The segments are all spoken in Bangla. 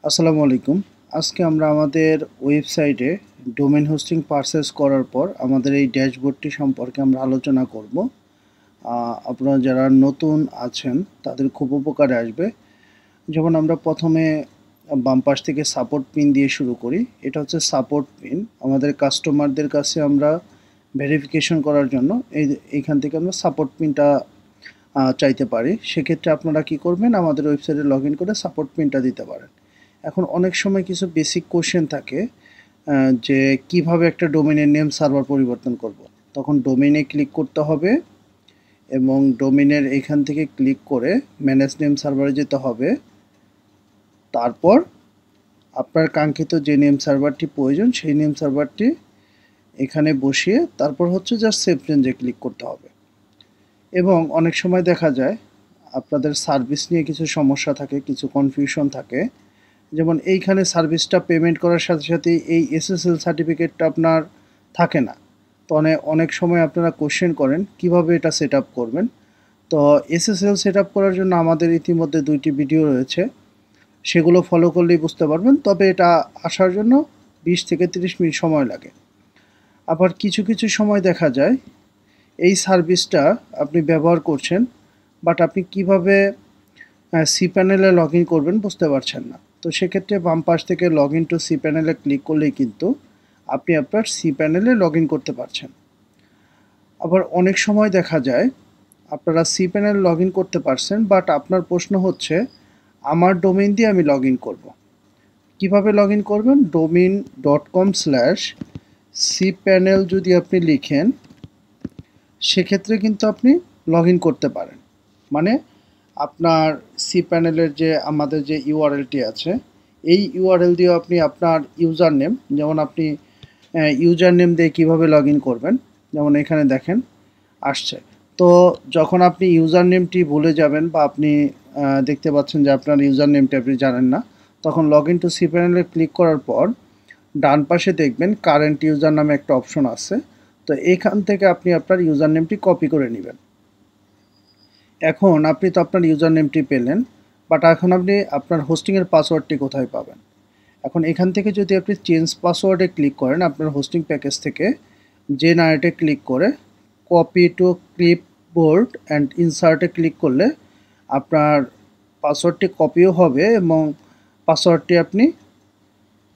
আসসালামু আলাইকুম। আজকে আমরা আমাদের ওয়েবসাইটে ডোমেইন হোস্টিং পারচেজ করার পর আমাদের এই ড্যাশবোর্ডটি সম্পর্কে আমরা আলোচনা করব। আপনারা যারা নতুন আছেন তাদের খুব উপকারে আসবে। যেমন আমরা প্রথমে বাম পাশ থেকে সাপোর্ট পিন দিয়ে শুরু করি। এটা হচ্ছে সাপোর্ট পিন। আমাদের কাস্টমারদের কাছে আমরা ভেরিফিকেশন করার জন্য এইখান থেকে আমরা সাপোর্ট পিনটা চাইতে পারি। সেক্ষেত্রে আপনারা কি করবেন, আমাদের ওয়েবসাইটে লগ ইন করে সাপোর্ট পিনটা দিতে পারেন। এখন অনেক সময় কিছু বেসিক কোশ্চেন থাকে যে কিভাবে একটা ডোমেইনের নেম সার্ভার পরিবর্তন করব। তখন ডোমেইনে ক্লিক করতে হবে এবং ডোমেইনের এখান থেকে ক্লিক করে ম্যানেজ নেম সার্ভারে যেতে হবে। তারপর আপনার কাঙ্ক্ষিত যে নেম সার্ভারটি প্রয়োজন সেই নেম সার্ভারটি এখানে বসিয়ে তারপর হচ্ছে জাস্ট সেভ চেঞ্জে ক্লিক করতে হবে। এবং অনেক সময় দেখা যায় আপনাদের সার্ভিস নিয়ে কিছু সমস্যা থাকে, কিছু কনফিউশন থাকে। যেমন এইখানে সার্ভিসটা পেমেন্ট করার সাথে সাথে এই এসএসএল সার্টিফিকেটটা আপনার থাকে না। তো অনেক সময় আপনারা কোশ্চেন করেন কিভাবে এটা সেট আপ করবেন। তো এসএসএল সেট আপ করার জন্য আমাদের ইতিমধ্যে 2টি ভিডিও রয়েছে, সেগুলো ফলো করলেই বুঝতে পারবেন। তবে এটা আসার জন্য 20 থেকে 30 মিনিট সময় লাগে। আবার কিছু কিছু সময় দেখা যায় এই সার্ভিসটা আপনি ব্যবহার করছেন, বাট আপনি কিভাবে সি প্যানেলে লগ ইন করবেন বুঝতে পারছেন না। তো সেক্ষেত্রে বাম পাশ থেকে লগ ইন টু সি প্যানেলে ক্লিক করলেই কিন্তু আপনি আপনার সি প্যানেলে লগ ইন করতে পারছেন। আবার অনেক সময় দেখা যায় আপনারা সি প্যানেল লগ ইন করতে পারছেন, বাট আপনার প্রশ্ন হচ্ছে আমার ডোমেইন দিয়ে আমি লগ ইন করবো। কীভাবে লগ ইন করবেন? domain.com/cpanel যদি আপনি লিখেন সেক্ষেত্রে কিন্তু আপনি লগ ইন করতে পারেন। মানে আপনার সি প্যানেলের যে আমাদের যে ইউআরএলটি আছে এই ইউআরএল দিয়েও আপনি আপনার ইউজার নেম, যেমন আপনি ইউজার নেম দিয়ে কীভাবে লগ ইন করবেন, যেমন এখানে দেখেন আসছে। তো যখন আপনি ইউজার নেমটি ভুলে যাবেন বা আপনি দেখতে পাচ্ছেন যে আপনার ইউজার নেমটি আপনি জানেন না, তখন লগ ইন টু সি প্যানেলে ক্লিক করার পর ডান পাশে দেখবেন কারেন্ট ইউজার নামে একটা অপশন আছে। তো এখান থেকে আপনি আপনার ইউজার নেমটি কপি করে নেবেন। এখন আপনি তো আপনার ইউজার নেমটি পেলেন, বাট এখন আপনি আপনার হোস্টিংয়ের পাসওয়ার্ডটি কোথায় পাবেন? এখন এখান থেকে যদি আপনি চেঞ্জ পাসওয়ার্ডে ক্লিক করেন আপনার হোস্টিং প্যাকেজ থেকে, জেনারেটে ক্লিক করে কপি টু ক্লিপবোর্ড অ্যান্ড ইনসার্টে ক্লিক করলে আপনার পাসওয়ার্ডটি কপিও হবে এবং পাসওয়ার্ডটি আপনি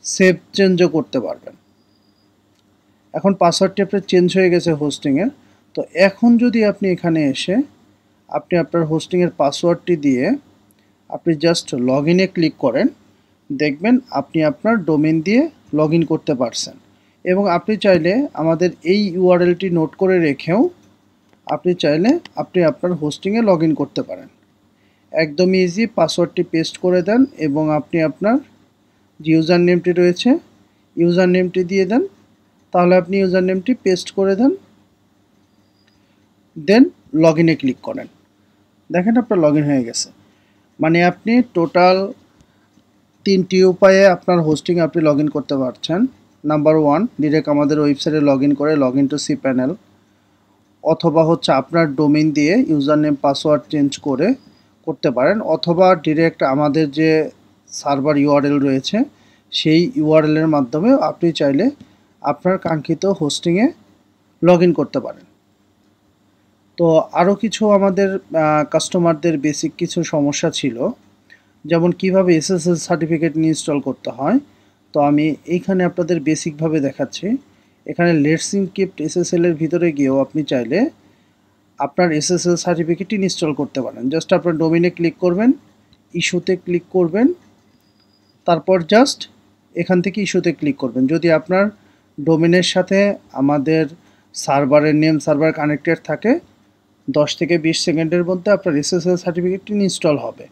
সেভ চেঞ্জও করতে পারবেন। এখন পাসওয়ার্ডটি আপনার চেঞ্জ হয়ে গেছে হোস্টিংয়ের। তো এখন যদি আপনি এখানে এসে আপনি আপনার হোস্টিংয়ের পাসওয়ার্ডটি দিয়ে আপনি জাস্ট লগ ইনে ক্লিক করেন, দেখবেন আপনি আপনার ডোমেইন দিয়ে লগ ইন করতে পারছেন। এবং আপনি চাইলে আমাদের এই ইউআরএলটি নোট করে রেখেও আপনি চাইলে আপনি আপনার হোস্টিংয়ে লগ ইন করতে পারেন। একদমই ইজি, পাসওয়ার্ডটি পেস্ট করে দেন এবং আপনি আপনার যে ইউজার নেমটি রয়েছে ইউজার নেমটি দিয়ে দেন। তাহলে আপনি ইউজার নেমটি পেস্ট করে দেন, দেন লগ ইনে ক্লিক করেন। দেখেন আপনার লগ ইন হয়ে গেছে। মানে আপনি টোটাল 3টি উপায়ে আপনার হোস্টিং আপনি লগ ইন করতে পারছেন। নাম্বার 1, ডিরেক্ট আমাদের ওয়েবসাইটে লগ ইন করে log in to cPanel, অথবা হচ্ছে আপনার ডোমেইন দিয়ে ইউজার নেম পাসওয়ার্ড চেঞ্জ করে করতে পারেন, অথবা ডিরেক্ট আমাদের যে সার্ভার ইউআরএল রয়েছে সেই ইউআরএলের মাধ্যমে আপনি চাইলে আপনার কাঙ্ক্ষিত হোস্টিংয়ে লগ ইন করতে পারেন। তো আরও কিছু আমাদের কাস্টমারদের বেসিক কিছু সমস্যা ছিল, যেমন কিভাবে এসএসএল সার্টিফিকেট ইনস্টল করতে হয়। তো আমি এইখানে আপনাদের বেসিকভাবে দেখাচ্ছি। এখানে লেটস এনক্রিপ্ট এসএসএল এর ভিতরে গিয়েও আপনি চাইলে আপনার এসএসএল সার্টিফিকেট ইনস্টল করতে পারেন। জাস্ট আপনার ডোমেইনে ক্লিক করবেন, ইস্যুতে ক্লিক করবেন, তারপর জাস্ট এখান থেকে ইস্যুতে ক্লিক করবেন। যদি আপনার ডোমেইনের সাথে আমাদের সার্ভারের নেম সার্ভার কানেক্টেড থাকে 10 থেকে 20 সেকেন্ডের মধ্যে আপনার এসএসএল সার্টিফিকেটটি ইনস্টল হবে।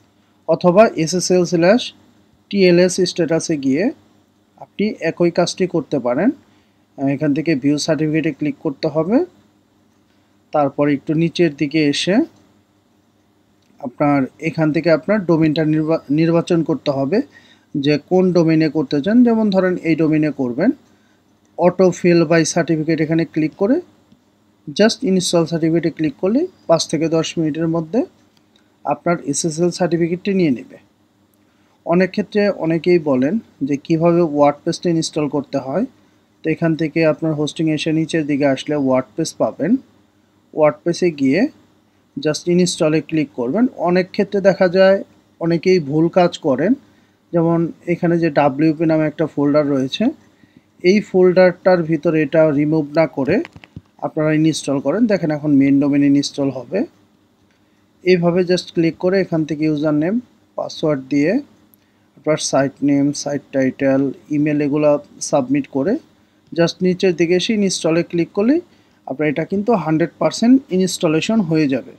অথবা SSL/TLS স্ট্যাটাসে গিয়ে আপনি একই কাজটি করতে পারেন। এখান থেকে ভিউ সার্টিফিকেটে ক্লিক করতে হবে, তারপর একটু নিচের দিকে এসে আপনার এখান থেকে আপনার ডোমেইনটা নির্বাচন করতে হবে যে কোন ডোমেইনে করতে চান। যেমন ধরেন এই ডোমেইনে করবেন। অটো ফিল বাই সার্টিফিকেট এখানে ক্লিক করে জাস্ট ইনস্টল সার্টিফিকেটে ক্লিক করলে 5 থেকে 10 মিনিটের মধ্যে আপনার এসএসএল সার্টিফিকেটটি নিয়ে নেবে। অনেক ক্ষেত্রে অনেকেই বলেন যে কিভাবে ওয়ার্ডপ্রেসটা ইনস্টল করতে হয়। তো এখান থেকে আপনার হোস্টিং এসে নিচের দিকে আসলে ওয়ার্ডপ্রেস পাবেন। ওয়ার্ডপ্রেসে গিয়ে জাস্ট ইনস্টলে ক্লিক করবেন। অনেক ক্ষেত্রে দেখা যায় অনেকেই ভুল কাজ করেন, যেমন এখানে যে WP নামে একটা ফোল্ডার রয়েছে, এই ফোল্ডারটার ভিতরে এটা রিমুভ না করে আপনারা ইনস্টল করেন। দেখেন এখন মেন ডোমেন ইনস্টল হবে। এইভাবে জাস্ট ক্লিক করে এখান থেকে ইউজার নেম পাসওয়ার্ড দিয়ে আপনার site name, site title, email এগুলো সাবমিট করে জাস্ট নিচের দিকে এসে ইনস্টলে ক্লিক করলেই আপনার এটা কিন্তু 100% ইনস্টলেশন হয়ে যাবে।